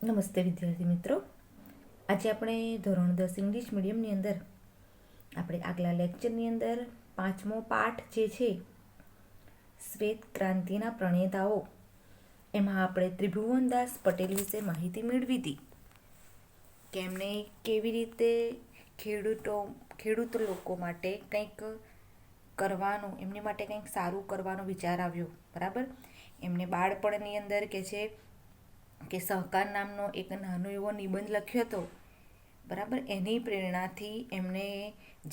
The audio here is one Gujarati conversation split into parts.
નમસ્તે વિદ્યાર્થી મિત્રો. આજે આપણે ધોરણ 10 ઇંગ્લિશ મીડિયમની અંદર આપણે આગલા લેક્ચરની અંદર 5મો પાઠ જે છે શ્વેત ક્રાંતિના પ્રણેતાઓ, એમાં આપણે ત્રિભુવનદાસ પટેલ વિશે માહિતી મેળવી હતી કે એમણે કેવી રીતે ખેડૂત લોકો માટે કંઈક કરવાનું, એમની માટે કંઈક સારું કરવાનો વિચાર આવ્યો. બરાબર. એમને બાળપણની અંદર કે સહકાર નામનો એક નાનો એવો નિબંધ લખ્યો હતો. બરાબર. એની પ્રેરણાથી એમણે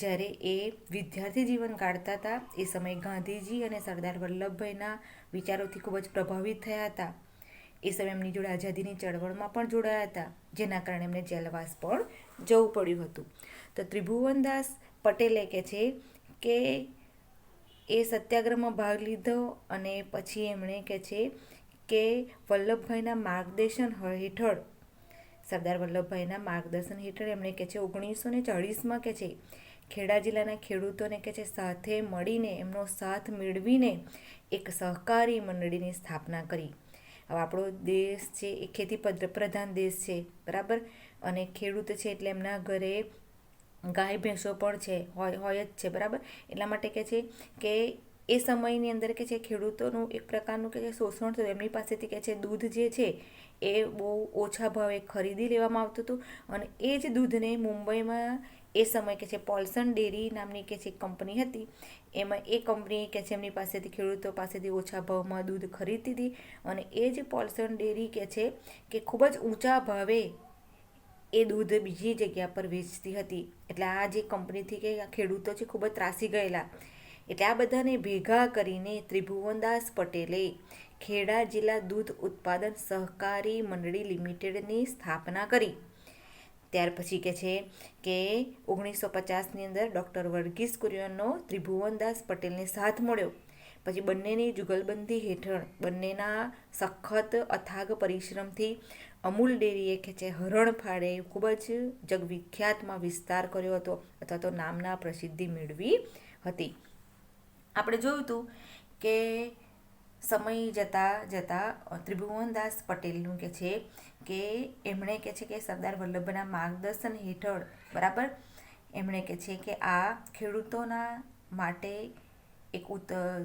જ્યારે એ વિદ્યાર્થી જીવન કાઢતા હતા એ સમયે ગાંધીજી અને સરદાર વલ્લભભાઈના વિચારોથી ખૂબ જ પ્રભાવિત થયા હતા. એ સમયે એમની જોડે આઝાદીની ચળવળમાં પણ જોડાયા હતા, જેના કારણે એમને જેલવાસ પણ જવું પડ્યું હતું. તો ત્રિભુવનદાસ પટેલે કે એ સત્યાગ્રહમાં ભાગ લીધો અને પછી એમણે કે વલ્લભભાઈના માર્ગદર્શન હેઠળ, સરદાર વલ્લભભાઈના માર્ગદર્શન હેઠળ એમણે 1940માં ખેડા જિલ્લાના ખેડૂતોને સાથે મળીને, એમનો સાથ મેળવીને એક સહકારી મંડળીની સ્થાપના કરી. હવે આપણો દેશ છે એ ખેતી પ્રધાન દેશ છે. બરાબર. અને ખેડૂત છે એટલે એમના ઘરે ગાય ભેંસો પણ હોય જ છે. બરાબર. એટલા માટે કે એ સમયની અંદર ખેડૂતોનું એક પ્રકારનું શોષણ થયું. એમની પાસેથી દૂધ જે છે એ બહુ ઓછા ભાવે ખરીદી લેવામાં આવતું હતું અને એ જ દૂધને મુંબઈમાં એ સમય પોલ્સન ડેરી નામની કંપની હતી. એમાં એ કંપની એમની પાસેથી, ખેડૂતો પાસેથી ઓછા ભાવમાં દૂધ ખરીદતી હતી અને એ જ પોલ્સન ડેરી કે ખૂબ જ ઊંચા ભાવે એ દૂધ બીજી જગ્યા પર વેચતી હતી. એટલે આ જે કંપનીથી ખેડૂતો છે ખૂબ જ ત્રાસી ગયેલા. એટલે આ બધાને ભેગા કરીને ત્રિભુવનદાસ પટેલે ખેડા જિલ્લા દૂધ ઉત્પાદન સહકારી મંડળી લિમિટેડની સ્થાપના કરી. ત્યાર પછી કે 1950ની અંદર ડૉક્ટર વર્ગીસ કુરિયનનો ત્રિભુવનદાસ પટેલને સાથ મળ્યો. પછી બંનેની જુગલબંધી હેઠળ, બંનેના સખત અથાગ પરિશ્રમથી અમૂલ ડેરીએ હરણફાળે ખૂબ જ જગવિખ્યાતમાં વિસ્તાર કર્યો હતો, અથવા તો નામના પ્રસિદ્ધિ મેળવી હતી. આપણે જોયું હતું કે સમય જતાં ત્રિભુવનદાસ પટેલનું કે એમણે કે સરદાર વલ્લભભાઈના માર્ગદર્શન હેઠળ, બરાબર, એમણે કે આ ખેડૂતોના માટે એક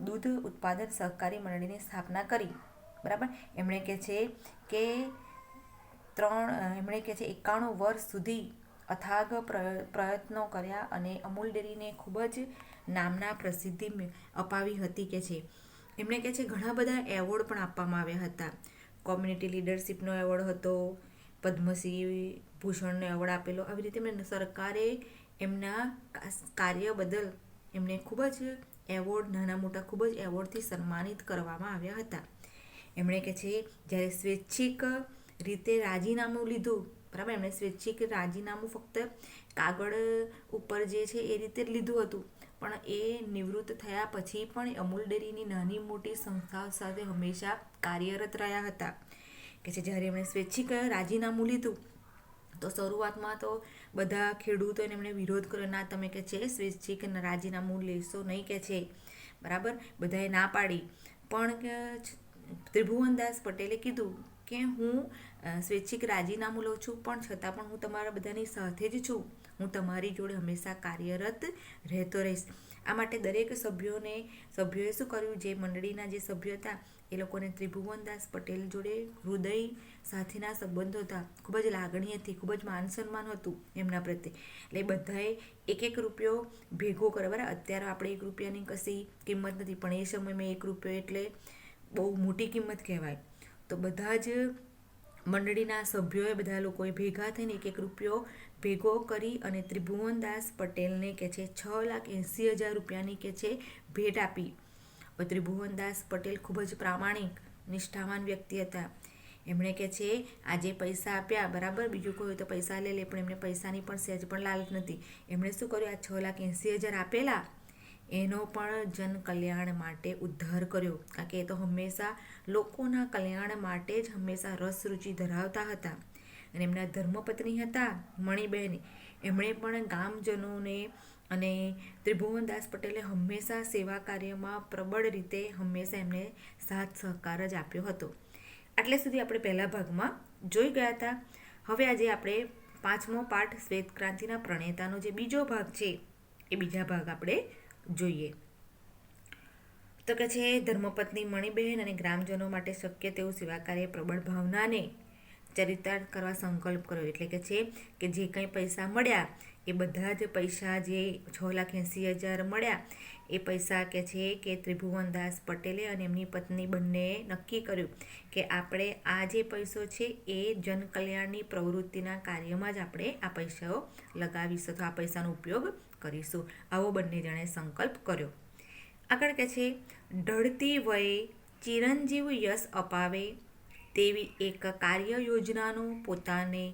દૂધ ઉત્પાદન સહકારી મંડળીની સ્થાપના કરી. બરાબર. એમણે કે 91 વર્ષ સુધી અથાગ પ્રયત્નો કર્યા અને અમૂલ ડેરીને ખૂબ જ નામના પ્રસિદ્ધિ અપાવી હતી. એમણે ઘણા બધા એવોર્ડ પણ આપવામાં આવ્યા હતા. કોમ્યુનિટી લીડરશિપનો એવોર્ડ હતો, પદ્મશ્રી ભૂષણનો એવોર્ડ આપેલો. આવી રીતે એમને સરકારે એમના કાર્ય બદલ એમને ખૂબ જ એવોર્ડ, નાના મોટા ખૂબ જ એવોર્ડથી સન્માનિત કરવામાં આવ્યા હતા. એમણે જ્યારે સ્વૈચ્છિક રીતે રાજીનામું લીધું, બરાબર, એમણે સ્વૈચ્છિક રાજીનામું ફક્ત કાગળ ઉપર જે છે એ રીતે જ લીધું હતું, પણ એ નિવૃત્ત થયા પછી પણ અમૂલ ડેરીની નાની મોટી સંસ્થાઓ સાથે હંમેશા કાર્યરત રહ્યા હતા. જ્યારે એમણે સ્વૈચ્છિક રાજીનામું લીધું તો શરૂઆતમાં તો બધા ખેડૂતોને એમણે વિરોધ કર્યો. ના, તમે સ્વૈચ્છિક રાજીનામું લેશો નહીં બરાબર, બધાએ ના પાડી. પણ ત્રિભુવનદાસ પટેલે કીધું કે હું સ્વૈચ્છિક રાજીનામું લઉં છું, પણ છતાં પણ હું તમારા બધાની સાથે જ છું. હું તમારી જોડે હંમેશા કાર્યરત રહેતો રહીશ. આ માટે દરેક સભ્યોએ શું કર્યું, જે મંડળીના જે સભ્યો હતા એ લોકોને ત્રિભુવનદાસ પટેલ જોડે હૃદય સાથેના સંબંધો હતા. ખૂબ જ લાગણી હતી, ખૂબ જ માન સન્માન હતું એમના પ્રત્યે. એટલે બધાએ એક રૂપિયો ભેગો કર્યો. બરાબર. અત્યારે આપણે 1 રૂપિયાની કશી કિંમત નથી, પણ એ સમયમાં 1 રૂપિયો એટલે બહુ મોટી કિંમત કહેવાય. તો બધા જ મંડળીના સભ્યોએ, બધા લોકોએ ભેગા થઈને 1 રૂપિયો ભેગો કરી અને ત્રિભુવનદાસ પટેલને 6,80,000 રૂપિયાની ભેટ આપી. ત્રિભુવનદાસ પટેલ ખૂબ જ પ્રામાણિક, નિષ્ઠાવાન વ્યક્તિ હતા. એમણે આજે પૈસા આપ્યા, બરાબર, બીજું કોઈ હોય તો પૈસા લે, પણ એમને પૈસાની પણ સહેજ પણ લાલચ નથી. એમણે શું કર્યું, આ 6,80,000 આપેલા એનો પણ જન કલ્યાણ માટે ઉદ્ધાર કર્યો. કારણ કે એ તો હંમેશા લોકોના કલ્યાણ માટે જ હંમેશા રસ રુચિ ધરાવતા હતા. અને એમના ધર્મપત્ની હતા મણીબહેન, એમણે પણ ગામજનોને અને ત્રિભુવનદાસ પટેલે હંમેશા સેવા કાર્યમાં પ્રબળ રીતે હંમેશા એમને સાથ સહકાર જ આપ્યો હતો. આટલે સુધી આપણે પહેલા ભાગમાં જોઈ ગયા હતા. હવે આજે આપણે 5મો પાઠ શ્વેત ક્રાંતિના પ્રણેતાનો જે બીજો ભાગ છે એ બીજા ભાગ આપણે જોઈએ. તો કે છે ધર્મપત્ની મણિબહેન અને ગ્રામજનો માટે શક્ય તેવું સેવા કાર્ય પ્રબળ ભાવનાને ચરિતાર્થ કરવા સંકલ્પ કર્યો. એટલે કે છે કે જે કંઈ પૈસા મળ્યા એ બધા જ પૈસા જે 6,80,000 મળ્યા એ પૈસા કે છે કે ત્રિભુવનદાસ પટેલે અને એમની પત્ની બંનેએ નક્કી કર્યું કે આપણે આ જે પૈસો છે એ જનકલ્યાણની પ્રવૃત્તિના કાર્યમાં જ આપણે આ પૈસાઓ લગાવીશું, તો આ પૈસાનો ઉપયોગ કરીશું. આવો બંને જણે સંકલ્પ કર્યો. આગળ કે છે ઢળતી વયે ચિરંજીવ યશ અપાવે તેવી એક કાર્ય યોજનાનો પોતાને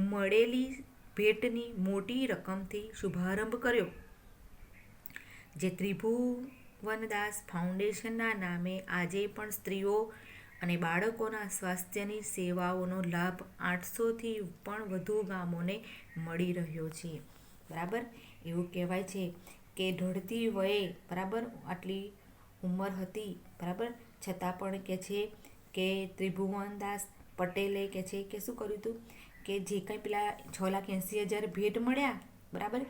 મળેલી ભેટની મોટી રકમથી શુભારંભ કર્યો, જે ત્રિભુવનદાસ ફાઉન્ડેશનના નામે આજે પણ સ્ત્રીઓ અને બાળકોના સ્વાસ્થ્યની સેવાઓનો લાભ 800થી પણ વધુ ગામોને મળી રહ્યો છે. બરાબર, એવું કહેવાય છે કે ઢળતી વયે, બરાબર, આટલી ઉંમર હતી, બરાબર, છતાં પણ કે છે કે ત્રિભુવનદાસ પટેલે કે છે કે શું કર્યું હતું કે જે કંઈ પેલા 6,80,000 ભેટ મળ્યા, બરાબર,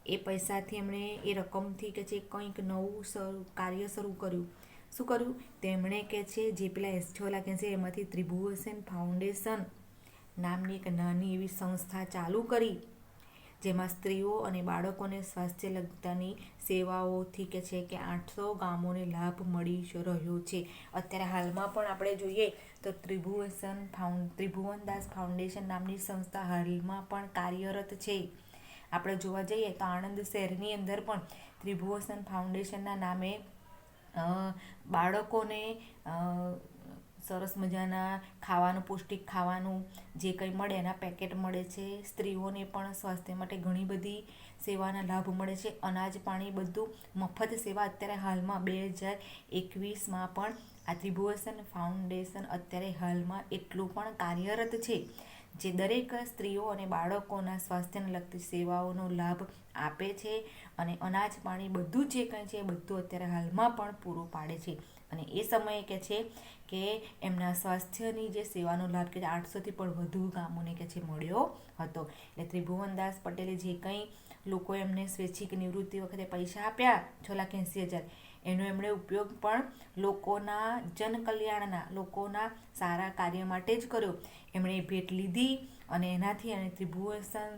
એ પૈસાથી એમણે એ રકમથી કે છે કંઈક નવું કાર્ય શરૂ કર્યું. શું કર્યું? તેમણે કે છે જે પેલા 6,80,000 એમાંથી ત્રિભુવન ફાઉન્ડેશન નામની એક નાની એવી સંસ્થા ચાલુ કરી, જેમાં સ્ત્રીઓ અને બાળકોને સ્વાસ્થ્ય લગતાની સેવાઓથી કે છે કે 800 ગામોને લાભ મળી રહ્યો છે. અત્યારે હાલમાં પણ આપણે જોઈએ તો ત્રિભુવનદાસ ફાઉન્ડેશન નામની સંસ્થા હાલમાં પણ કાર્યરત છે. આપણે જોવા જઈએ તો આણંદ શહેરની અંદર પણ ત્રિભુવન ફાઉન્ડેશનના નામે બાળકોને સરસ મજાના ખાવાનું, પૌષ્ટિક ખાવાનું જે કંઈ મળે એના પેકેટ મળે છે. સ્ત્રીઓને પણ સ્વાસ્થ્ય માટે ઘણી બધી સેવાના લાભ મળે છે. અનાજ પાણી બધું મફત સેવા અત્યારે હાલમાં 2021માં પણ આ ત્રિભુવન ફાઉન્ડેશન અત્યારે હાલમાં એટલું પણ કાર્યરત છે, જે દરેક સ્ત્રીઓ અને બાળકોના સ્વાસ્થ્યને લગતી સેવાઓનો લાભ આપે છે અને અનાજ પાણી બધું જે કંઈ છે એ બધું અત્યારે હાલમાં પણ પૂરું પાડે છે. અને એ સમયે કે છે કે એમના સ્વાસ્થ્યની જે સેવાનો લાભ કે 800થી પણ વધુ ગામોને કે છે મળ્યો હતો. એટલે ત્રિભુવનદાસ પટેલે જે કંઈ લોકો એમને સ્વૈચ્છિક નિવૃત્તિ વખતે પૈસા આપ્યા 6,80,000, એનો એમણે ઉપયોગ પણ લોકોના જનકલ્યાણના, લોકોના સારા કાર્ય માટે જ કર્યો. એમણે ભેટ લીધી અને એનાથી અને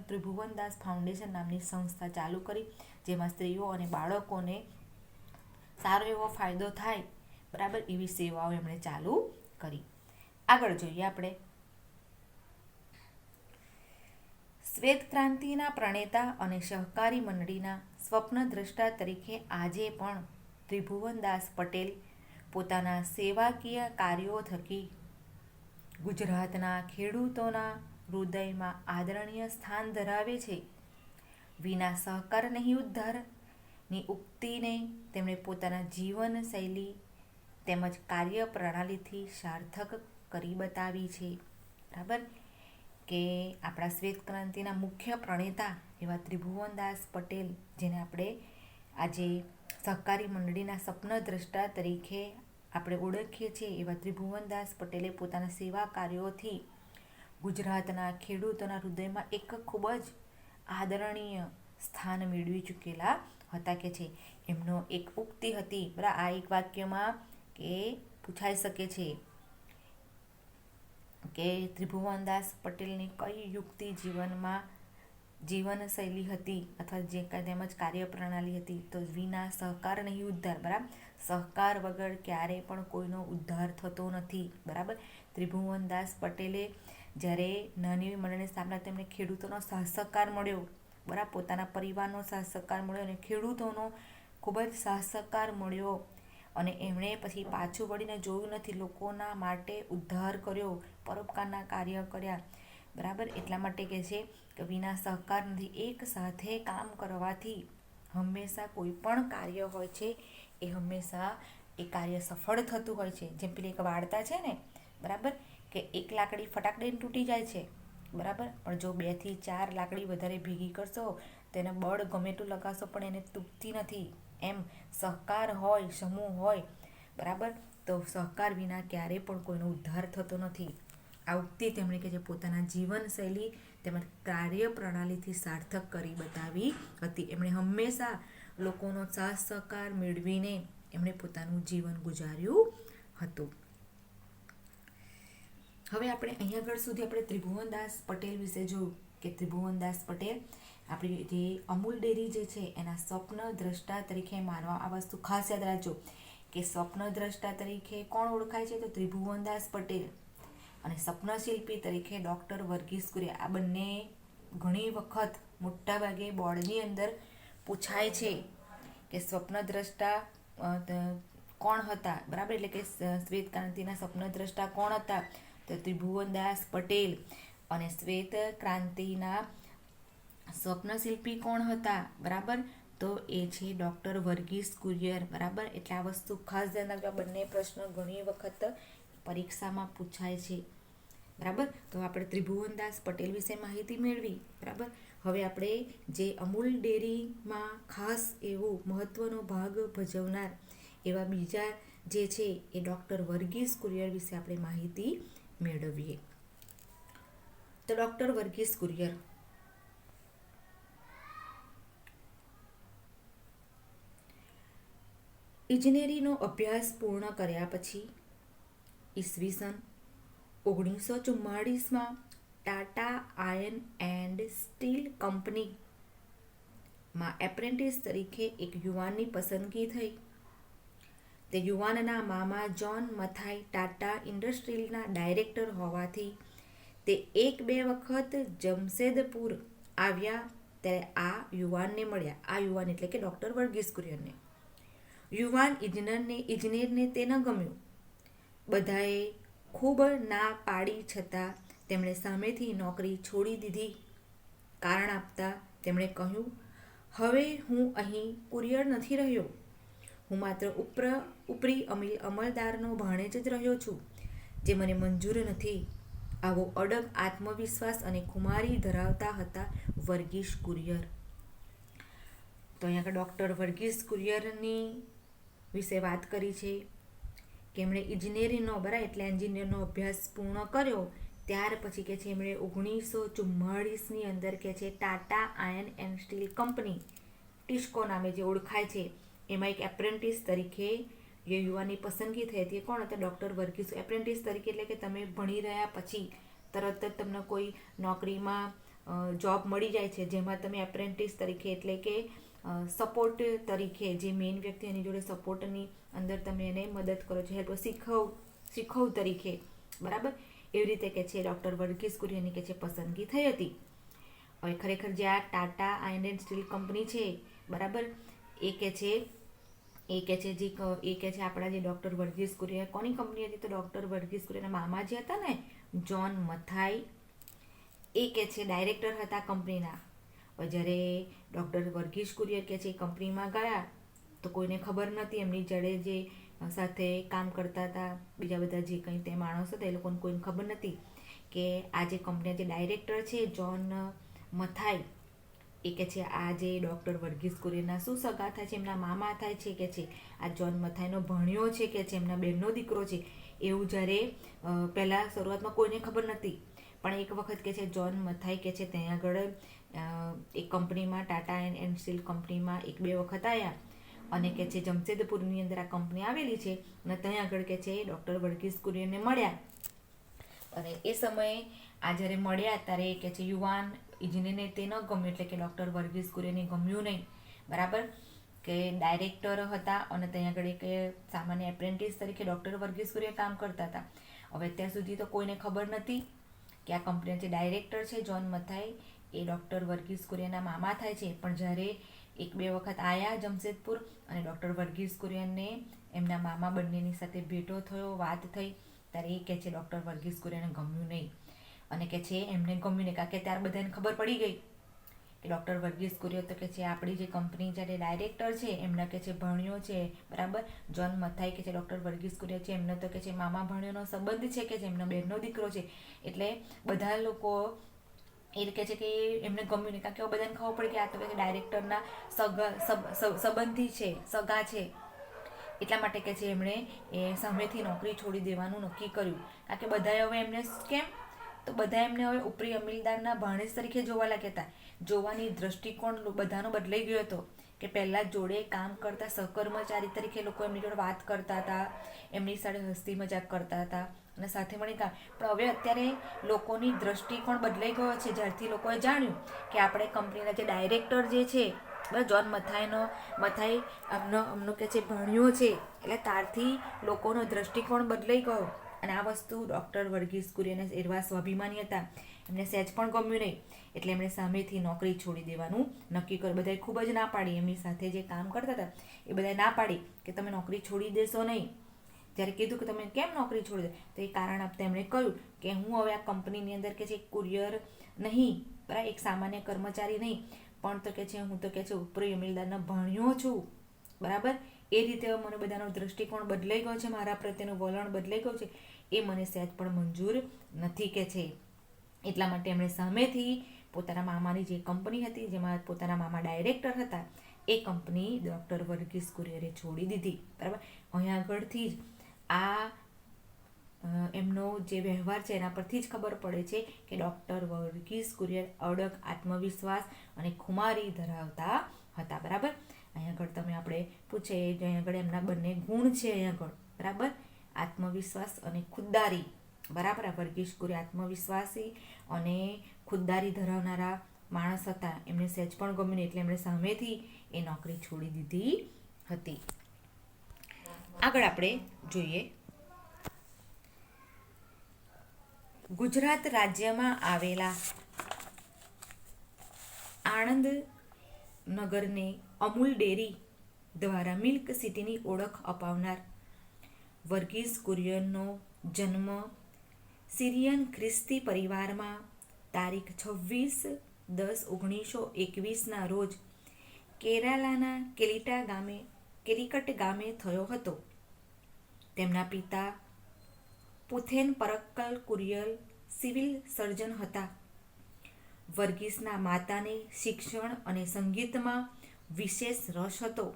ત્રિભુવનદાસ ફાઉન્ડેશન નામની સંસ્થા ચાલુ કરી, જેમાં સ્ત્રીઓ અને બાળકોને સારો એવો ફાયદો થાય, બરાબર, એવી સેવાઓ એમણે ચાલુ કરી. આગળ જોઈએ આપણે શ્વેત ક્રાંતિના પ્રણેતા અને સહકારી મંડળીના સ્વપ્નદ્રષ્ટા તરીકે આજે પણ ત્રિભુવનદાસ પટેલ પોતાના સેવાકીય કાર્યો થકી ગુજરાતના ખેડૂતોના હૃદયમાં આદરણીય સ્થાન ધરાવે છે. વિના સહકાર નહીં ઉદ્ધારની ઉક્તિને તેમણે પોતાના જીવનશૈલી તેમજ કાર્ય પ્રણાલીથી સાર્થક કરી બતાવી છે. બરાબર, કે આપણા શ્વેત ક્રાંતિના મુખ્ય પ્રણેતા એવા ત્રિભુવનદાસ પટેલ, જેને આપણે આજે સહકારી મંડળીના સ્વપ્નદ્રષ્ટા તરીકે આપણે ઓળખીએ છીએ, એવા ત્રિભુવનદાસ પટેલે પોતાના સેવા કાર્યોથી ગુજરાતના ખેડૂતોના હૃદયમાં એક ખૂબ જ આદરણીય સ્થાન મેળવી ચૂકેલા હતા. કે છે એમનો એક ઉક્તિ હતી, બરાબર, આ એક વાક્યમાં કે પૂછાઈ શકે છે કે ત્રિભુવનદાસ પટેલની કઈ યુક્તિ જીવનશૈલી હતી અથવા જે તેમજ કાર્ય પ્રણાલી હતી. તો વિના સહકાર નહીં ઉદ્ધાર, બરાબર, સહકાર વગર ક્યારેય પણ કોઈનો ઉદ્ધાર થતો નથી. બરાબર, ત્રિભુવનદાસ પટેલે જ્યારે નાની મંડળની સ્થાપના તેમને ખેડૂતોનો સાથ સહકાર મળ્યો, બરાબર, પોતાના પરિવારનો સાથ સહકાર મળ્યો અને ખેડૂતોનો ખૂબ જ સાથ સહકાર મળ્યો અને એમણે પછી પાછું વળીને જોયું નથી, લોકોના માટે ઉદ્ધાર કર્યો, પરોપકારના કાર્ય કર્યા. બરાબર, એટલા માટે કહે છે કે વિના સહકાર નથી. એક સાથે કામ કરવાથી હંમેશા કોઈ પણ કાર્ય હોય છે એ હંમેશા એ કાર્ય સફળ થતું હોય છે. જેમ પેલી એક વાર્તા છે ને, બરાબર, કે એક લાકડી ફટાક દઈને તૂટી જાય છે, બરાબર, પણ જો 2 થી 4 લાકડી વધારે ભેગી કરશો તો એને બળ ગમે એટલું લગાવશો પણ એને તૂટતી નથી. એમ સહકાર હોય, સમૂહ હોય, બરાબર, તો સહકાર વિના ક્યારેય પણ કોઈનો ઉદ્ધાર થતો નથી. આ ઉક્તિ તેમણે કે જે પોતાના જીવનશૈલી તેમજ કાર્ય પ્રણાલીથી સાર્થક કરી બતાવી હતી. એમણે હંમેશા લોકોનો સાથ સહકાર મેળવીને એમણે પોતાનું જીવન ગુજાર્યું હતું. હવે આપણે અહીંયા આગળ સુધી આપણે ત્રિભુવનદાસ પટેલ વિશે જોયું કે ત્રિભુવનદાસ પટેલ આપણી જે અમૂલ ડેરી જે છે એના સ્વપ્ન દ્રષ્ટા તરીકે માનવા. આ વસ્તુ ખાસ યાદ રાખજો કે સ્વપ્ન દ્રષ્ટા તરીકે કોણ ઓળખાય છે તો ત્રિભુવનદાસ પટેલ, અને સપનશિલ્પી તરીકે ડૉક્ટર વર્ગીસ કુરિયર. આ બંને ઘણી વખત મોટાભાગે બોર્ડની અંદર પૂછાય છે કે સ્વપ્નદ્રષ્ટા કોણ હતા, બરાબર. એટલે કે શ્વેત ક્રાંતિના સ્વપ્નદ્રષ્ટા કોણ હતા તો ત્રિભુવનદાસ પટેલ, અને શ્વેત ક્રાંતિના સ્વપ્નશિલ્પી કોણ હતા, બરાબર, તો એ છે ડૉક્ટર વર્ગીસ કુરિયર, બરાબર. એટલે આ વસ્તુ ખાસ ધ્યાન રાખજો. બંને પ્રશ્ન ઘણી વખત પરીક્ષામાં પૂછાય છે, બરાબર. તો આપણે ત્રિભુવનદાસ પટેલ વિશે માહિતી મેળવી, બરાબર. હવે આપણે જે અમૂલ ડેરીમાં ખાસ એવું મહત્વનો ભાગ ભજવનાર એવા બીજા જે છે એ ડૉક્ટર વર્ગીસ કુરિયર વિશે આપણે માહિતી મેળવીએ. તો ડૉક્ટર વર્ગીસ કુરિયર ઇજનેરીનો અભ્યાસ પૂર્ણ કર્યા પછી ઈસવીસન 1944માં ટાટા આયર્ન એન્ડ સ્ટીલ કંપનીમાં એપ્રેન્ટિસ તરીકે એક યુવાનની પસંદગી થઈ. તે યુવાનના મામા જ્હોન મથાઈ ટાટા ઇન્ડસ્ટ્રીઝના ડાયરેક્ટર હોવાથી તે 1-2 વખત જમશેદપુર આવ્યા ત્યારે આ યુવાનને મળ્યા. આ યુવાન એટલે કે ડૉક્ટર વર્ગીસ કુરિયરને. યુવાન ઇજનેરને તે ન ગમ્યું. બધાએ ખૂબ ના પાડી છતાં તેમણે સામેથી નોકરી છોડી દીધી. કારણ આપતા તેમણે કહ્યું, હવે હું અહીં કુરિયર નથી રહ્યો, હું માત્ર ઉપરી અમલદારનો ભાણેજ જ રહ્યો છું, જે મને મંજૂર નથી. આવો અડગ આત્મવિશ્વાસ અને ખુમારી ધરાવતા હતા વર્ગીસ કુરિયર. તો અહીંયા ડૉક્ટર વર્ગીસ કુરિયરની વિશે વાત કરી છે કે એમણે ઇજનેરીનો, બરાબર, એટલે એન્જિનિયરનો અભ્યાસ પૂર્ણ કર્યો. ત્યાર પછી કે છે એમણે 1944ની અંદર કે છે Tata iron and steel company, TISCO નામે જે ઓળખાય છે, એમાં એક એપ્રેન્ટિસ તરીકે જે યુવાનની પસંદગી થઈ હતી. કોણ હતા? ડૉક્ટર વર્ગીસ. એપ્રેન્ટિસ તરીકે એટલે કે તમે ભણી રહ્યા પછી તરત જ તમને કોઈ નોકરીમાં જોબ મળી જાય છે, જેમાં તમે એપ્રેન્ટિસ તરીકે એટલે કે સપોર્ટ તરીકે જે મેઇન વ્યક્તિ એની જોડે સપોર્ટની અંદર તમે એને મદદ કરો છો, હેલ્પ શીખવ તરીકે, બરાબર. એવી રીતે કે છે ડૉક્ટર વર્ગીસ કુરિયરની કે છે પસંદગી થઈ હતી. હવે ખરેખર જે આ Tata iron and steel company છે, બરાબર, એ કે છે આપણા જે ડૉક્ટર વર્ગીસ કુરિયર કોની કંપની હતી તો ડૉક્ટર વર્ગીસ કુરિયરના મામા જે હતા ને જ્હોન મથાઈ, એ કે છે ડાયરેક્ટર હતા કંપનીના. જ્યારે ડૉક્ટર વર્ગીસ કુરિયર કે છે કંપનીમાં ગયા તો કોઈને ખબર નથી, એમની જોડે જે સાથે કામ કરતા હતા બીજા બધા જે કંઈ તે માણસો હતા એ લોકોને કોઈને ખબર નથી કે આ જે કંપનીના જે ડાયરેક્ટર છે જ્હોન મથાઈ, એ કે છે આ જે ડૉક્ટર વર્ગીસ કુરિયરના શું સગા થાય છે, એમના મામા થાય છે કે છે આ જ્હોન મથાઈનો ભણ્યો છે કે છે એમના બહેનનો દીકરો છે. એવું જ્યારે પહેલાં શરૂઆતમાં કોઈને ખબર નથી, પણ એક વખત કે છે જ્હોન મથાઈ કે છે ત્યાં આગળ એક કંપનીમાં ટાટા એન્ડ સ્ટીલ કંપનીમાં 1-2 વખત આવ્યા અને કે છે જમશેદપુરની અંદર આ કંપની આવેલી છે અને ત્યાં આગળ કે છે ડૉક્ટર વર્ગીસ કુરિયરને મળ્યા. અને એ સમયે આ જ્યારે મળ્યા ત્યારે કે છે યુવાન ઇજનેરને તે ન ગમ્યું, એટલે કે ડૉક્ટર વર્ગીસ કુરિયરને ગમ્યું નહીં, બરાબર, કે ડાયરેક્ટર હતા અને ત્યાં આગળ એક સામાન્ય એપ્રેન્ટિસ તરીકે ડૉક્ટર વર્ગીસ કુરિયર કામ કરતા હતા. હવે અત્યાર સુધી તો કોઈને ખબર નથી કે આ કંપનીના જે ડાયરેક્ટર છે જ્હોન મથાઈ એ ડૉક્ટર વર્ગીસ કુરિયરના મામા થાય છે. પણ જ્યારે 1-2 વખત આવ્યા જમશેદપુર અને ડૉક્ટર વર્ગીસ કુરિયરને એમના મામા બંનેની સાથે ભેટો થયો, વાત થઈ, ત્યારે એ કહે છે ડૉક્ટર વર્ગીસ કુરિયરને ગમ્યું નહીં. અને કે છે એમને ગમ્યું નહીં કારણ કે ત્યાર બધાને ખબર પડી ગઈ કે ડૉક્ટર વર્ગીસ કુરિયર તો કે છે આપણી જે કંપની જ્યારે ડાયરેક્ટર છે એમના કે છે ભણ્યો છે, બરાબર, જ્હોન મથાઈ કે છે ડૉક્ટર વર્ગીસ કુરિયર છે એમનો તો કે છે મામા ભણ્યોનો સંબંધ છે કે છે એમનો બહેનનો દીકરો છે. એટલે બધા લોકો એ કહે છે કે એમને ગમ્યું નહીં કારણ કે બધાને ખબર પડી કે આ તો કે ડાયરેક્ટરના સંબંધી છે, સગા છે. એટલા માટે કે છે એમણે એ સામેથી નોકરી છોડી દેવાનું નક્કી કર્યું. કારણ કે બધાએ હવે એમને કેમ તો બધા એમને હવે ઉપરી અમીલદારના ભાણેજ તરીકે જોવા લાગ્યા હતા. જોવાની દૃષ્ટિકોણ બધાનો બદલાઈ ગયો હતો કે પહેલાં જોડે કામ કરતા સહકર્મચારી તરીકે લોકો એમની જોડે વાત કરતા હતા, એમની સાથે હસતી મજાક કરતા હતા અને સાથે મળી કામ. પણ હવે અત્યારે લોકોની દૃષ્ટિકોણ બદલાઈ ગયો છે જ્યારથી લોકોએ જાણ્યું કે આપણે કંપનીના જે ડાયરેક્ટર જે છે બરાબર જોન મથાઈ અમનો કે છે ભણ્યો છે, એટલે ત્યારથી લોકોનો દૃષ્ટિકોણ બદલાઈ ગયો. અને આ વસ્તુ ડૉક્ટર વર્ગીસ કુરિયનને એવા સ્વાભિમાની હતા, એમને સહેજ પણ ગમ્યું નહીં. એટલે એમણે સામેથી નોકરી છોડી દેવાનું નક્કી કર્યું. બધાએ ખૂબ જ ના પાડી, એમની સાથે જે કામ કરતા હતા એ બધાએ ના પાડી કે તમે નોકરી છોડી દેશો નહીં. જ્યારે કીધું કે તમે કેમ નોકરી છોડી દે, તો એ કારણ આપતા એમણે કહ્યું કે હું હવે આ કંપનીની અંદર કે છે કુરિયર નહીં, બરાબર, એક સામાન્ય કર્મચારી નહીં, પણ તો કે છે હું તો કે છે ઉપરી અમીલદારના ભણ્યો છું, બરાબર. એ રીતે મને બધાનો દૃષ્ટિકોણ બદલાઈ ગયો છે, મારા પ્રત્યેનું વલણ બદલાઈ ગયું છે, એ મને સહેજ પણ મંજૂર નથી કે છે. એટલા માટે એમણે સામેથી પોતાના મામાની જે કંપની હતી જેમાં પોતાના મામા ડાયરેક્ટર હતા એ કંપની ડૉક્ટર વર્ગીસ કુરિયરે છોડી દીધી, બરાબર. અહીંયા આગળથી જ આ એમનો જે વ્યવહાર છે એના પરથી જ ખબર પડે છે કે ડૉક્ટર વર્ગીસ કુરિયર અડગ આત્મવિશ્વાસ અને ખુમારી ધરાવતા હતા, બરાબર. અહીંયા આગળ તમે આપણે પૂછે અહીંયા આગળ એમના બંને ગુણ છે અહીંયા આગળ, બરાબર, આત્મવિશ્વાસ અને ખુદદારી, બરાબર. આ વર્ગીસ કુરિયર આત્મવિશ્વાસી અને ખુદદારી ધરાવનારા માણસ હતા. એમને સહેજ પણ ગમ્યું નહીં એટલે એમણે સામેથી એ નોકરી છોડી દીધી હતી. આગળ આપણે જોઈએ ગુજરાત રાજ્યમાં આવેલા આણંદ નગરને અમૂલ ડેરી દ્વારા મિલ્ક સિટીની ઓળખ અપાવનાર વર્ગીસ કુરિયનનો જન્મ સિરિયન ખ્રિસ્તી પરિવારમાં તારીખ 26/10/1921 રોજ કેરાલાના કેલિકટ ગામે થયો હતો. તેમના પિતા પુથેન પરક્કલ કુરિયર સિવિલ સર્જન હતા. વર્ગીસના માતાને શિક્ષણ અને સંગીતમાં વિશેષ રસ હતો.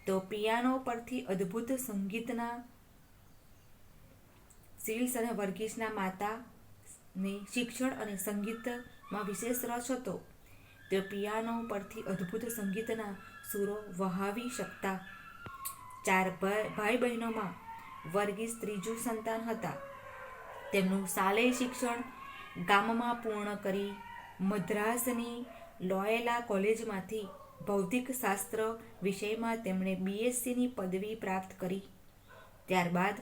તો પિયાનો પરથી અદ્ભુત સંગીતના સિવિલ સર્જન વર્ગીસના માતાને શિક્ષણ અને સંગીતમાં વિશેષ રસ હતો. તેઓ પિયાનો પરથી અદ્ભુત સંગીતના સૂરો વહાવી શકતા. 4 ભાઈ બહેનોમાં વર્ગીસ ત્રીજું સંતાન હતા. તેમનું શાલેય શિક્ષણ ગામમાં પૂર્ણ કરી મદ્રાસની લોયેલા કોલેજમાંથી ભૌતિક શાસ્ત્ર વિષયમાં તેમણે BScની પદવી પ્રાપ્ત કરી. ત્યારબાદ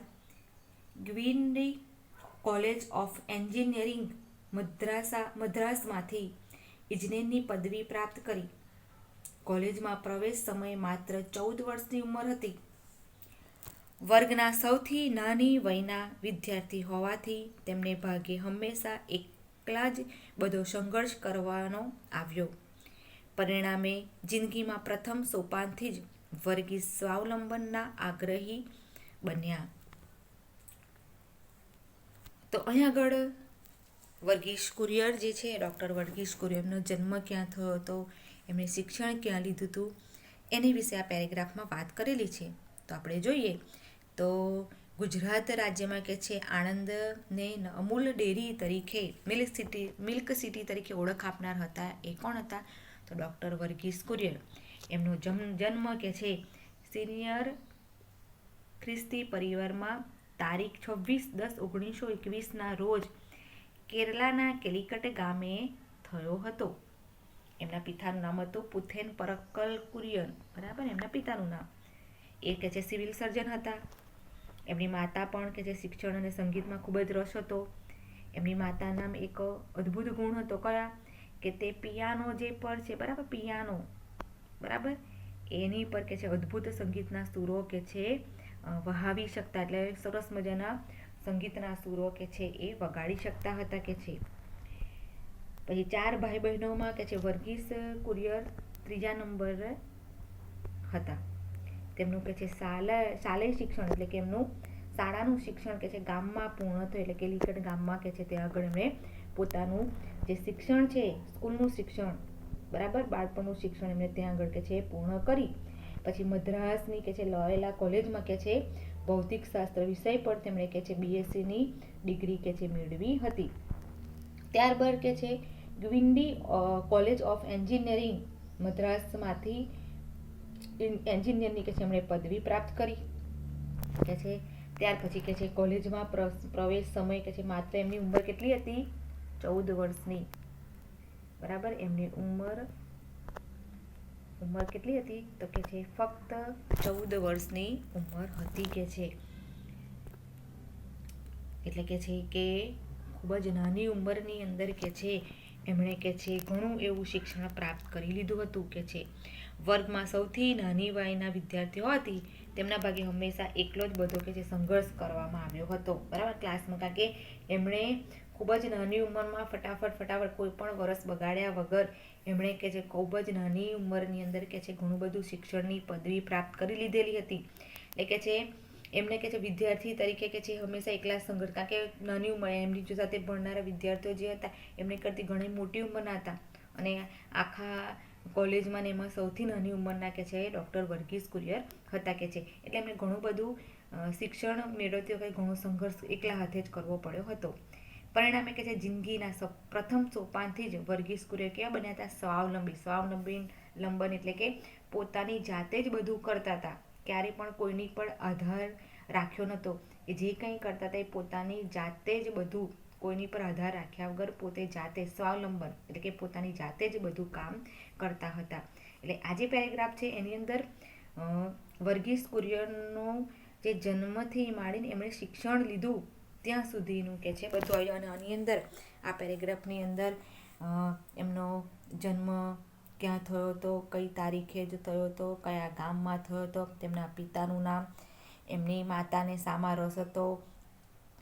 ગ્વિન્ડી કોલેજ ઓફ એન્જિનિયરિંગ મદ્રાસમાંથી ઇજનેરની પદવી પ્રાપ્ત કરી. કોલેજમાં પ્રવેશ સમયે માત્ર 14 વર્ષની ઉંમર હતી. વર્ગના સૌથી નાની વયના વિદ્યાર્થી હોવાથી તેમને ભાગે હંમેશા એકલા જ બધો સંઘર્ષ કરવાનો આવ્યો. પરિણામે જિંદગીમાં પ્રથમ સોપાનથી જ વર્ગીસ સ્વાવલંબનના આગ્રહી બન્યા. તો અહીં આગળ વર્ગીસ કુરિયર જે છે ડૉક્ટર વર્ગીસ કુરિયરનો જન્મ ક્યાં થયો હતો, એમણે શિક્ષણ ક્યાં લીધું હતું, એની વિશે આ પેરેગ્રાફમાં વાત કરેલી છે. તો આપણે જોઈએ તો ગુજરાત રાજ્યમાં કે છે આણંદને અમૂલ ડેરી તરીકે મિલ્ક સિટી તરીકે ઓળખ આપનાર હતા એ કોણ હતા? તો ડૉક્ટર વર્ગીસ કુરિયર. એમનો જન્મ કે છે સિનિયર ખ્રિસ્તી પરિવારમાં તારીખ 26/10/1921 રોજ કેરલાના કેલિકટ ગામે થયો હતો. એમના પિતાનું નામ હતું પુથેન પરક્કલ કુરિયન, બરાબર, એમના પિતાનું નામ. એ કે છે સિવિલ સર્જન હતા. એમની માતા પણ કે જે શિક્ષણ અને સંગીતમાં ખૂબ જ રસ હતો. એમની માતાના નામ એક અદ્ભુત ગુણ હતો, કયા? કે તે પિયાનો જે પર છે, બરાબર, પિયાનો, બરાબર, એની પર કે છે અદ્ભુત સંગીતના સૂરો કે છે વહાવી શકતા, એટલે સરસ મજાના સંગીતના સૂરો કે છે એ વગાડી શકતા હતા કે છે. પછી 4 ભાઈ બહેનોમાં કે છે વર્ગીસ કુરિયર ત્રીજા નંબર હતા. તેમનું કે છે શાલેય શિક્ષણ એટલે કે એમનું શાળાનું શિક્ષણ કે છે ગામમાં પૂર્ણ થયું, એટલે કેલિકટ ગામમાં કે છે ત્યાં આગળ એમણે પોતાનું જે શિક્ષણ છે સ્કૂલનું શિક્ષણ, બરાબર, બાળપણનું શિક્ષણ એમણે ત્યાં આગળ કે છે પૂર્ણ કરી. તો પછી મદ્રાસની કે છે લોયોલા કોલેજમાં કે છે ભૌતિકશાસ્ત્ર વિષય પર તેમણે કે છે BSc ડિગ્રી કે છે મેળવી હતી. ત્યારબાદ કે છે ગ્વિન્ડી કોલેજ ઓફ એન્જિનિયરિંગ મદ્રાસમાંથી એન્જિનિયરની કે છે એમણે પદવી પ્રાપ્ત કરી કે છે. ત્યાર પછી કે છે કોલેજમાં પ્રવેશ સમય કે છે માત્ર એમની ઉંમર કેટલી હતી? 14 વર્ષની. બરાબર, એમની ઉંમર કેટલી હતી? તો કે છે ફક્ત 14 વર્ષની ઉંમર હતી કે છે. એટલે કે છે કે ખૂબ જ નાની ઉંમરની અંદર કે છે એમણે કે છે ઘણું એવું શિક્ષણ પ્રાપ્ત કરી લીધું હતું કે છે. વર્ગમાં સૌથી નાની વયના વિદ્યાર્થીઓ હતી તેમના ભાગે હંમેશા એકલો જ બધો કે છે સંઘર્ષ કરવામાં આવ્યો હતો. બરાબર, ક્લાસમાં, કારણ કે એમણે ખૂબ જ નાની ઉંમરમાં ફટાફટ કોઈ પણ વર્ષ બગાડ્યા વગર એમણે કે છે ખૂબ જ નાની ઉંમરની અંદર કે છે ઘણું બધું શિક્ષણની પદવી પ્રાપ્ત કરી લીધેલી હતી. એટલે કે છે એમને કે છે વિદ્યાર્થી તરીકે કે છે હંમેશા એકલા સંઘર્ષ, કારણ કે નાની ઉંમરે એમની સાથે ભણનારા વિદ્યાર્થીઓ જે હતા એમની કરતી ઘણી મોટી ઉંમરના હતા અને આખા કોલેજમાં ને એમાં સૌથી નાની ઉંમરના કે છે ડૉક્ટર વર્ગીસ કુરિયર હતા કે છે. એટલે એમને ઘણું બધું શિક્ષણ મેળવતી વખતે ઘણો સંઘર્ષ એકલા હાથે જ કરવો પડ્યો હતો. પરિણામે કે છે જિંદગીના પ્રથમ સોપાનથી જ વર્ગીસ કુરિયર કેવા બન્યા હતા? સ્વાવલંબન એટલે કે પોતાની જાતે જ બધું કરતા હતા. ક્યારે પણ કોઈની પર આધાર રાખ્યો નહોતો. એ જે કંઈ કરતા હતા એ પોતાની જાતે જ બધું, કોઈની પર આધાર રાખ્યા વગર પોતે જાતે, સ્વાવલંબન એટલે કે પોતાની જાતે જ બધું કામ કરતા હતા. એટલે આ જે પેરેગ્રાફ છે એની અંદર વર્ગીસ કુરિયરનો જે જન્મથી માંડીને એમણે શિક્ષણ લીધું ત્યાં સુધીનું કે છે બધું આવ્યું. અને આની અંદર આ પેરેગ્રાફની અંદર એમનો જન્મ ક્યાં થયો હતો, કઈ તારીખે જ થયો હતો, કયા ગામમાં થયો હતો, તેમના પિતાનું નામ, એમની માતાને શામાં રસ હતો,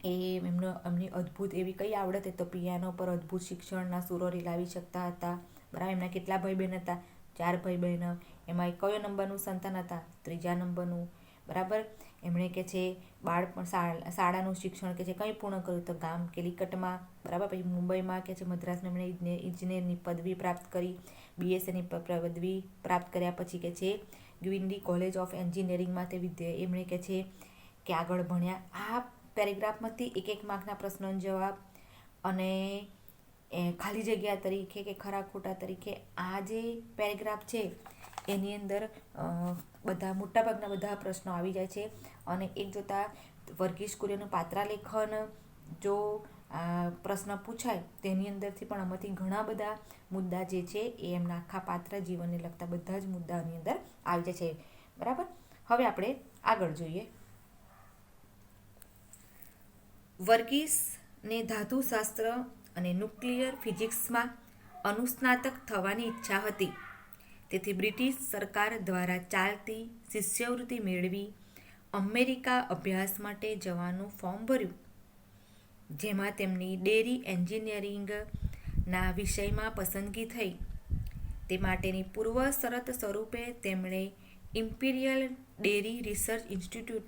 એમની અદ્ભુત એવી કઈ આવડત હતી? તો પિયાનો પર અદ્ભુત શિક્ષણના સુરો રીલાવી શકતા હતા. બરાબર, એમના કેટલા ભાઈ બહેન હતા? 4 ભાઈ બહેન. એમાં કયો નંબરનું સંતાન હતા? 3જા નંબરનું. બરાબર, એમણે કે છે બાળપણ શાળાનું શિક્ષણ કે છે કંઈ પૂર્ણ કર્યું? તો ગામ કેલિકટમાં. બરાબર, પછી મુંબઈમાં કે છે મદ્રાસમાં એમણે ઇજનેરની પદવી પ્રાપ્ત કરી. BScની પદવી પ્રાપ્ત કર્યા પછી કે છે ગ્વિન્ડી કોલેજ ઓફ એન્જિનિયરિંગમાં એમણે કે છે કે આગળ ભણ્યા. આ પેરેગ્રાફમાંથી એક માર્કના પ્રશ્નોના જવાબ અને ખાલી જગ્યા તરીકે કે ખરા ખોટા તરીકે આ જે પેરેગ્રાફ છે એની અંદર મોટાભાગના બધા પ્રશ્નો આવી જાય છે. અને એક જોતા વર્ગીસ કુરિયરનું પાત્રાલેખન જો પ્રશ્ન પૂછાય તેની અંદરથી પણ આમાંથી ઘણા બધા મુદ્દા જે છે એ એમના આખા પાત્ર જીવનને લગતા બધા જ મુદ્દાની અંદર આવી જાય છે. બરાબર, હવે આપણે આગળ જોઈએ. વર્ગીસને ધાતુશાસ્ત્ર અને ન્યુક્લિયર ફિઝિક્સમાં અનુસ્નાતક થવાની ઈચ્છા હતી. તેથી બ્રિટિશ સરકાર દ્વારા ચાલતી શિષ્યવૃત્તિ મેળવી અમેરિકા અભ્યાસ માટે જવાનું ફોર્મ ભર્યું, જેમાં તેમની ડેરી એન્જિનિયરિંગના વિષયમાં પસંદગી થઈ. તે માટેની પૂર્વ શરત સ્વરૂપે તેમણે ઇમ્પિરિયલ ડેરી રિસર્ચ ઇન્સ્ટિટ્યૂટ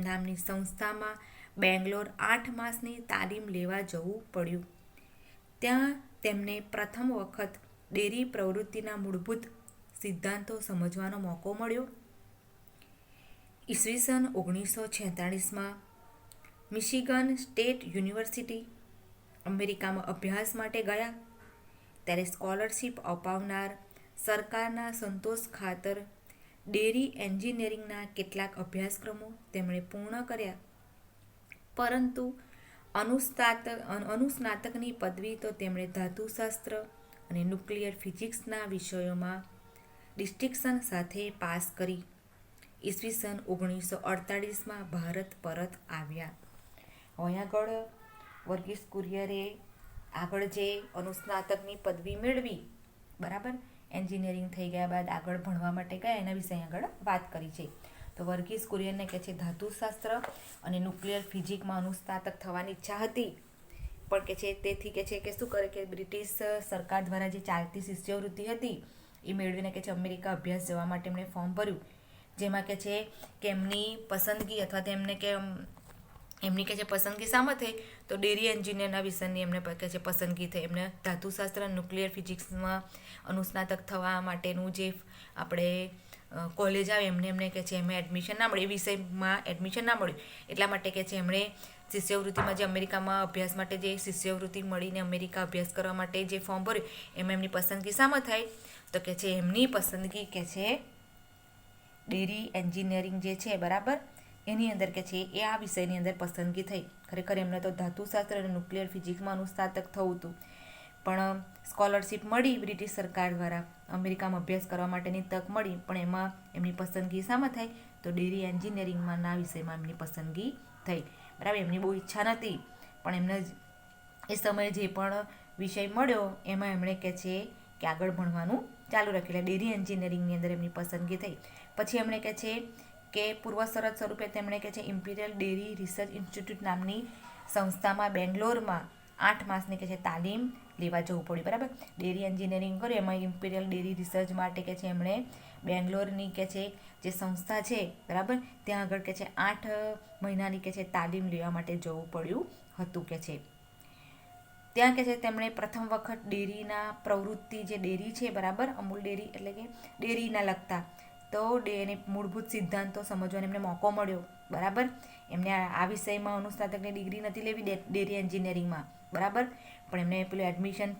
નામની સંસ્થામાં બેંગ્લોર 8 માસની તાલીમ લેવા જવું પડ્યું. ત્યાં તેમને પ્રથમ વખત ડેરી પ્રવૃત્તિના મૂળભૂત સિદ્ધાંતો સમજવાનો મોકો મળ્યો. ઈસવીસન 1946માં મિશિગન સ્ટેટ યુનિવર્સિટી અમેરિકામાં અભ્યાસ માટે ગયા ત્યારે સ્કોલરશિપ અપાવનાર સરકારના સંતોષ ખાતર ડેરી એન્જિનિયરિંગના કેટલાક અભ્યાસક્રમો તેમણે પૂર્ણ કર્યા, પરંતુ અનુસ્નાતકની પદવી તો તેમણે ધાતુશાસ્ત્ર અને ન્યુક્લિયર ફિઝિક્સના વિષયોમાં ડિસ્ટિંક્શન સાથે પાસ કરી. ઈસવીસન 1948માં ભારત પરત આવ્યા. અહીં આગળ વર્ગીસ કુરિયરે આગળ જે અનુસ્નાતકની પદવી મેળવી, બરાબર, એન્જિનિયરિંગ થઈ ગયા બાદ આગળ ભણવા માટે ગયા એના વિશે આગળ વાત કરી છે. તો વર્ગીસ કુરિયરને કે છે ધાતુશાસ્ત્ર અને ન્યુક્લિયર ફિઝિક્સમાં અનુસ્નાતક થવાની ઈચ્છા હતી, પણ કે છે તેથી કે છે કે શું કરે કે બ્રિટિશ સરકાર દ્વારા જે ચાલતી શિષ્યવૃત્તિ હતી એ મેળવીને કે છે અમેરિકા અભ્યાસ જવા માટે એમણે ફોર્મ ભર્યું, જેમાં કે છે કે એમની પસંદગી અથવા તેમને કે એમની કે છે પસંદગી શામાં થઈ? તો ડેરી એન્જિનિયરના વિષયની એમને કે છે પસંદગી થઈ. એમને ધાતુશાસ્ત્ર ન્યુક્લિયર ફિઝિક્સમાં અનુસ્નાતક થવા માટેનું જે આપણે કોલેજ આવે એમને કે છે એમાં એડમિશન ના મળે, એ વિષયમાં એડમિશન ના મળ્યું એટલા માટે કે છે એમણે શિષ્યવૃત્તિમાં જે અમેરિકામાં અભ્યાસ માટે જે શિષ્યવૃત્તિ મળીને અમેરિકા અભ્યાસ કરવા માટે જે ફોર્મ ભર્યું એમાં એમની પસંદગી શામાં થાય તો કે છે એમની પસંદગી કે છે ડેરી એન્જિનિયરિંગ જે છે બરાબર એની અંદર કે છે એ આ વિષયની અંદર પસંદગી થઈ. ખરેખર એમને તો ધાતુશાસ્ત્ર અને ન્યુક્લિયર ફિઝિક્સમાં અનુસ્નાતક થવું હતું, પણ સ્કોલરશિપ મળી બ્રિટિશ સરકાર દ્વારા, અમેરિકામાં અભ્યાસ કરવા માટેની તક મળી, પણ એમાં એમની પસંદગી શામાં થઈ તો ડેરી એન્જિનિયરિંગમાંના વિષયમાં એમની પસંદગી થઈ. બરાબર, એમની બહુ ઈચ્છા નથી પણ એમને એ સમયે જે પણ વિષય મળ્યો એમાં એમણે કે છે કે આગળ ભણવાનું ચાલુ રાખેલા. ડેરી એન્જિનિયરિંગની અંદર એમની પસંદગી થઈ. પછી એમણે કે છે કે પૂર્વ શરત સ્વરૂપે તેમણે કે છે ઇમ્પિરિયલ ડેરી રિસર્ચ ઇન્સ્ટિટ્યૂટ નામની સંસ્થામાં બેંગ્લોરમાં 8 માસની કે છે તાલીમ લેવા જવું પડ્યું. બરાબર, ડેરી એન્જિનિયરિંગ કર્યું એમાં ઇમ્પિરિયલ ડેરી રિસર્ચ માટે કે છે એમણે બેંગ્લોરની કે છે જે સંસ્થા છે બરાબર ત્યાં આગળ કે છે 8 મહિનાની કે છે તાલીમ લેવા માટે જવું પડ્યું હતું કે છે. ત્યાં કે છે તેમણે પ્રથમ વખત ડેરીના પ્રવૃત્તિ જે ડેરી છે બરાબર, અમૂલ ડેરી એટલે કે ડેરીના લગતા તો એને મૂળભૂત સિદ્ધાંતો સમજવાનો એમને મોકો મળ્યો. બરાબર, એમને આ વિષયમાં અનુસ્નાતકની ડિગ્રી નથી લેવી ડેરી એન્જિનિયરિંગમાં બરાબર, પણ એમને પેલું એડમિશન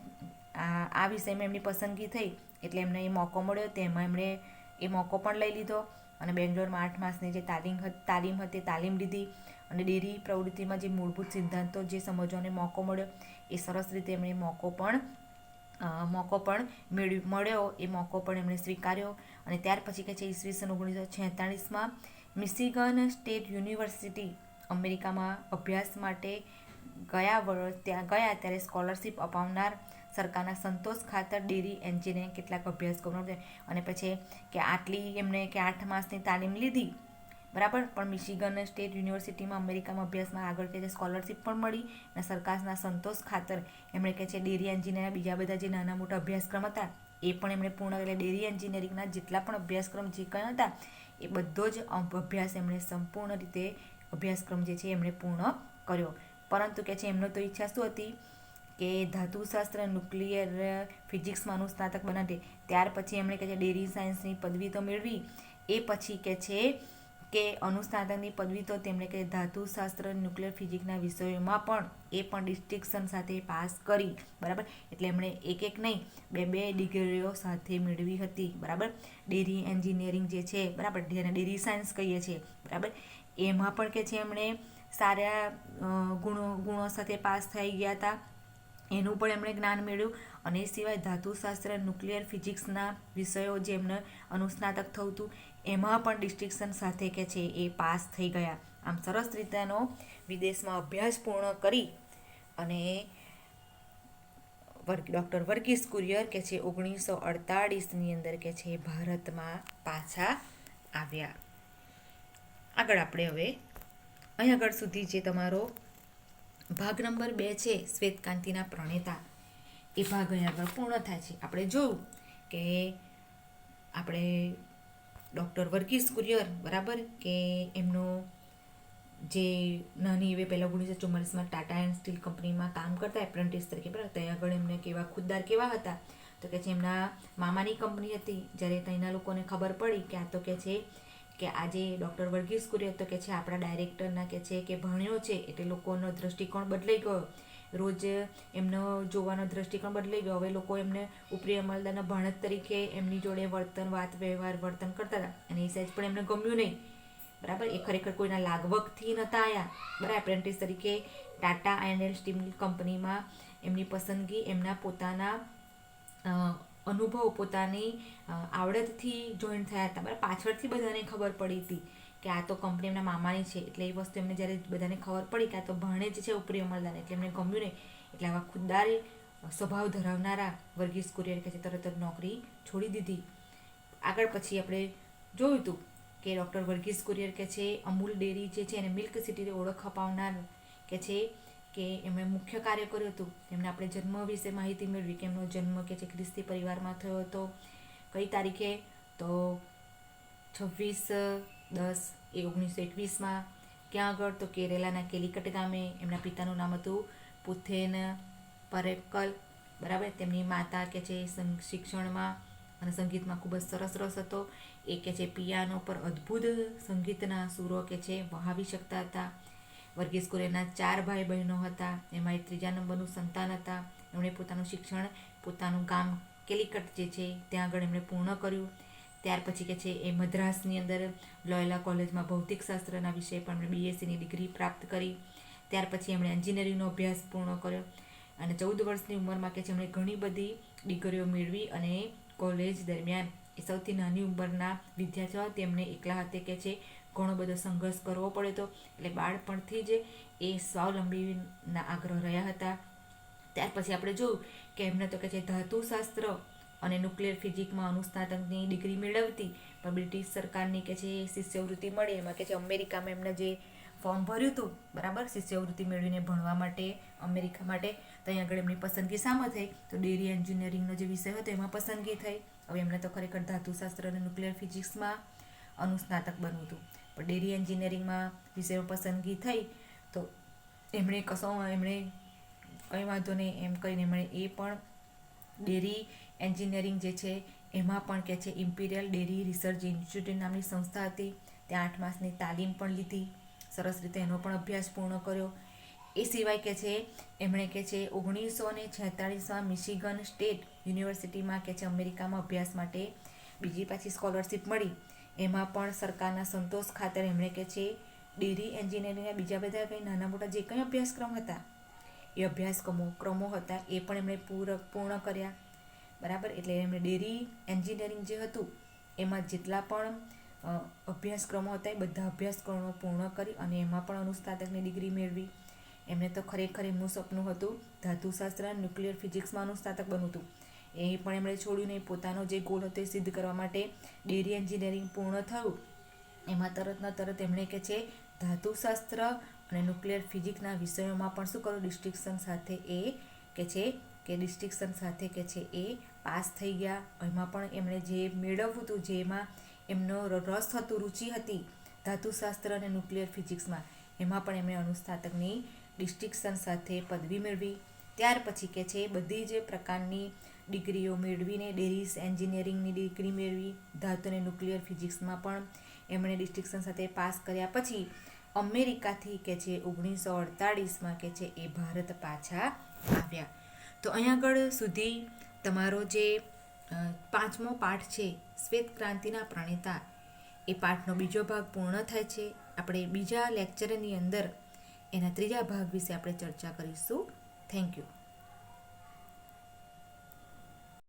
આ વિષયમાં એમની પસંદગી થઈ એટલે એમને એ મોકો મળ્યો. તેમાં એમણે એ મોકો પણ લઈ લીધો અને બેંગ્લોરમાં 8 માસની જે તાલીમ હતી તાલીમ લીધી અને ડેરી પ્રવૃત્તિમાં જે મૂળભૂત સિદ્ધાંતો જે સમજવાનો મોકો મળ્યો એ સરસ રીતે એમણે મોકો પણ મળ્યો. એ મોકો પણ એમણે સ્વીકાર્યો અને ત્યાર પછી કે છે ઈસવીસન 1946માં મિશિગન સ્ટેટ યુનિવર્સિટી અમેરિકામાં અભ્યાસ માટે ત્યાં ગયા ત્યારે સ્કોલરશિપ અપાવનાર સરકારના સંતોષ ખાતર ડેરી એન્જિનિયરિંગ કેટલાક અભ્યાસક્રમો અને પછી કે આટલી એમણે કે 8 માસની તાલીમ લીધી બરાબર, પણ મિશિગન સ્ટેટ યુનિવર્સિટીમાં અમેરિકામાં અભ્યાસમાં આગળ કે સ્કોલરશિપ પણ મળી અને સરકારના સંતોષ ખાતર એમણે કે છે ડેરી એન્જિનિયર બીજા બધા જે નાના મોટા અભ્યાસક્રમ હતા એ પણ એમણે પૂર્ણ એટલે ડેરી એન્જિનિયરિંગના જેટલા પણ અભ્યાસક્રમ જે કંઈ હતા એ બધો જ અભ્યાસ એમણે સંપૂર્ણ રીતે અભ્યાસક્રમ જે છે એમણે પૂર્ણ કર્યો. પરંતુ કે છે એમનો તો ઈચ્છા શું હતી કે ધાતુશાસ્ત્ર ન્યુક્લિયર ફિઝિક્સમાં અનુસ્નાતક બનાવતી. ત્યાર પછી એમણે કે છે ડેરી સાયન્સની પદવી તો મેળવી, એ પછી કે છે કે અનુસ્નાતકની પદવી તો તેમણે કે ધાતુશાસ્ત્ર ન્યુક્લિયર ફિઝિક્સના વિષયોમાં પણ એ પણ ડિસ્ટિંક્શન સાથે પાસ કરી. બરાબર, એટલે એમણે એક નહીં બે ડિગ્રીઓ સાથે મેળવી હતી. બરાબર, ડેરી એન્જિનિયરિંગ જે છે બરાબર જેને ડેરી સાયન્સ કહીએ છીએ બરાબર એમાં પણ કે છે એમણે સારા ગુણો સાથે પાસ થઈ ગયા હતા, એનું પણ એમણે જ્ઞાન મેળવ્યું. અને એ સિવાય ધાતુશાસ્ત્ર ન્યુક્લિયર ફિઝિક્સના વિષયો જે એમને અનુસ્નાતક થયું હતું એમાં પણ ડિસ્ટિંક્શન સાથે કે છે એ પાસ થઈ ગયા. આમ સરસ રીતેનો વિદેશમાં અભ્યાસ પૂર્ણ કરી અને ડૉક્ટર વર્ગીસ કુરિયર કે છે 1948ની અંદર કે છે ભારતમાં પાછા આવ્યા. આગળ આપણે હવે અહીં આગળ સુધી જે તમારો ભાગ નંબર 2 છે શ્વેતક્રાંતિના પ્રણેતા એ ભાગ અહીં આગળ પૂર્ણ થાય છે. આપણે જોયું કે આપણે ડૉક્ટર વર્ગીસ કુરિયર બરાબર કે એમનો જે નાની એવી પહેલાં 1944માં ટાટા એન્ડ સ્ટીલ કંપનીમાં કામ કરતા એપ્રેન્ટિસ તરીકે બરાબર, ત્યાં આગળ એમને ખુદદાર કેવા હતા તો કે છે એમના મામાની કંપની હતી. જ્યારે ત્યાંના લોકોને ખબર પડી કે આ તો કે છે કે આજે ડૉક્ટર વર્ગીસ કુરિયર તો કે છે આપણા ડાયરેક્ટરના કે છે કે ભણ્યો છે એટલે લોકોનો દૃષ્ટિકોણ બદલાઈ ગયો. રોજ એમનો જોવાનો દૃષ્ટિકોણ બદલાઈ ગયો. હવે લોકો એમને ઉપરી અમલદારના ભણત તરીકે એમની જોડે વર્તન કરતા હતા અને એ સાઈઝ પણ એમને ગમ્યું નહીં. બરાબર, એ ખરેખર કોઈના લાગવગથી નહોતા આવ્યા. બરાબર, એપ્રેન્ટિસ તરીકે ટાટા એન્ડ સ્ટીલ કંપનીમાં એમની પસંદગી એમના પોતાના અનુભવ પોતાની આવડતથી જોઈન થયા હતા. બરાબર, પાછળથી બધાને ખબર પડી હતી કે આ તો કંપની એમના મામાની છે એટલે એ વસ્તુ એમને જ્યારે બધાને ખબર પડી કે આ તો ભણે જ છે ઉપરી અમલદાર એટલે એમને ગમ્યું નહીં. એટલે આવા ખુદદારી સ્વભાવ ધરાવનારા વર્ગીસ કુરિયર કે છે તરત જ નોકરી છોડી દીધી. આગળ પછી આપણે જોયું હતું કે ડૉક્ટર વર્ગીસ કુરિયર કે છે અમૂલ ડેરી જે છે એને મિલ્ક સિટીની ઓળખ અપાવનાર કે છે કે એમણે મુખ્ય કાર્ય કર્યું હતું. એમને આપણે જન્મ વિશે માહિતી મેળવી કે એમનો જન્મ કે છે ખ્રિસ્તી પરિવારમાં થયો હતો. કઈ તારીખે તો 26/10/1921માં. ક્યાં આગળ તો કેરેલાના કેલિકટ ગામે. એમના પિતાનું નામ હતું પુથેન પરેક્કલ. બરાબર, તેમની માતા કે છે શિક્ષણમાં અને સંગીતમાં ખૂબ જ સરસ રસ હતો. એ કે છે પિયાનો પર અદ્ભુત સંગીતના સૂરો કે છે વહાવી શકતા હતા. વર્ગીસ કુરિયનના 4 ભાઈ બહેનો હતા. એમાં એ 3જા નંબરનું સંતાન હતા. એમણે પોતાનું શિક્ષણ પોતાનું ગામ કેલિકટ જે છે ત્યાં આગળ એમણે પૂર્ણ કર્યું. ત્યાર પછી કે છે એ મદ્રાસની અંદર લોયલા કોલેજમાં ભૌતિકશાસ્ત્રના વિષય પર એમણે BScની ડિગ્રી પ્રાપ્ત કરી. ત્યાર પછી એમણે એન્જિનિયરિંગનો અભ્યાસ પૂર્ણ કર્યો અને 14 વર્ષની ઉંમરમાં કે છે એમણે ઘણી બધી ડિગ્રીઓ મેળવી. અને કોલેજ દરમિયાન એ સૌથી નાની ઉંમરના વિદ્યાર્થીઓ તેમને એકલા હાથે કે છે ઘણો બધો સંઘર્ષ કરવો પડ્યો હતો. એટલે બાળપણથી જ એ સ્વાવલંબીના આગ્રહ રહ્યા હતા. ત્યાર પછી આપણે જોયું કે એમને તો કે છે ધાતુશાસ્ત્ર અને ન્યુક્લિયર ફિઝિક્સમાં અનુસ્નાતકની ડિગ્રી મેળવતી, પણ બ્રિટિશ સરકારની કે છે શિષ્યવૃત્તિ મળી. એમાં કે છે અમેરિકામાં એમને જે ફોર્મ ભર્યું હતું બરાબર શિષ્યવૃત્તિ મેળવીને ભણવા માટે અમેરિકા માટે, તો અહીં આગળ એમની પસંદગી શામાં થઈ? તો ડેરી એન્જિનિયરિંગનો જે વિષય હતો એમાં પસંદગી થઈ. હવે એમને તો ખરેખર ધાતુશાસ્ત્ર અને ન્યુક્લિયર ફિઝિક્સમાં અનુસ્નાતક બનવું હતું, પણ ડેરી એન્જિનિયરિંગમાં વિષયમાં પસંદગી થઈ તો એમણે કંઈ વાંધો નહીં એમ કરીને એમણે એ પણ ડેરી એન્જિનિયરિંગ જે છે એમાં પણ કે છે ઇમ્પિરિયલ ડેરી રિસર્ચ ઇન્સ્ટિટ્યૂટ નામની સંસ્થા હતી. ત્યાં 8 માસની તાલીમ પણ લીધી. સરસ રીતે એનો પણ અભ્યાસ પૂર્ણ કર્યો. એ સિવાય કે છે એમણે કે છે 1946માં મિશિગન સ્ટેટ યુનિવર્સિટીમાં કે છે અમેરિકામાં અભ્યાસ માટે બીજી પાછી સ્કોલરશિપ મળી. એમાં પણ સરકારના સંતોષ ખાતર એમણે કે છે ડેરી એન્જિનિયરિંગના બીજા બધા કંઈ નાના મોટા જે કંઈ અભ્યાસક્રમ હતા એ અભ્યાસક્રમો હતા એ પણ એમણે પૂર્ણ કર્યા. બરાબર, એટલે એમણે ડેરી એન્જિનિયરિંગ જે હતું એમાં જેટલા પણ અભ્યાસક્રમો હતા એ બધા અભ્યાસક્રમો પૂર્ણ કરી અને એમાં પણ અનુસ્નાતકની ડિગ્રી મેળવી. એમને તો ખરેખર એમનું સપનું હતું ધાતુશાસ્ત્ર અને ન્યુક્લિયર ફિઝિક્સમાં અનુસ્નાતક બનવું હતું. એ પણ એમણે છોડ્યું નહીં. પોતાનો જે ગોલ હતો એ સિદ્ધ કરવા માટે ડેરી એન્જિનિયરિંગ પૂર્ણ થયું. એમાં તરત એમણે કે છે ધાતુશાસ્ત્ર અને ન્યુક્લિયર ફિઝિક્સના વિષયોમાં પણ શું કર્યું? ડિસ્ટિંક્શન સાથે કે છે એ પાસ થઈ ગયા. એમાં પણ એમણે જે મેળવવું હતું, જેમાં એમનો રસ હતો, રુચિ હતી ધાતુશાસ્ત્ર અને ન્યુક્લિયર ફિઝિક્સમાં, એમાં પણ એમણે અનુસ્નાતકની ડિસ્ટિંક્શન સાથે પદવી મેળવી. ત્યાર પછી કે છે બધી જ પ્રકારની ડિગ્રીઓ મેળવીને ડેરી એન્જિનિયરિંગની ડિગ્રી મેળવી. ધાતુ અને ન્યુક્લિયર ફિઝિક્સમાં પણ એમણે ડિસ્ટિંક્શન સાથે પાસ કર્યા. પછી અમેરિકાથી કે છે 1948માં કે છે એ ભારત પાછા આવ્યા. તો અહીંયા આગળ સુધી તમારો જે 5મો પાઠ છે શ્વેત ક્રાંતિના પ્રણેતા, એ પાઠનો બીજો ભાગ પૂર્ણ થાય છે. આપણે બીજા લેક્ચરની અંદર એના 3જા ભાગ વિશે આપણે ચર્ચા કરીશું. Thank you.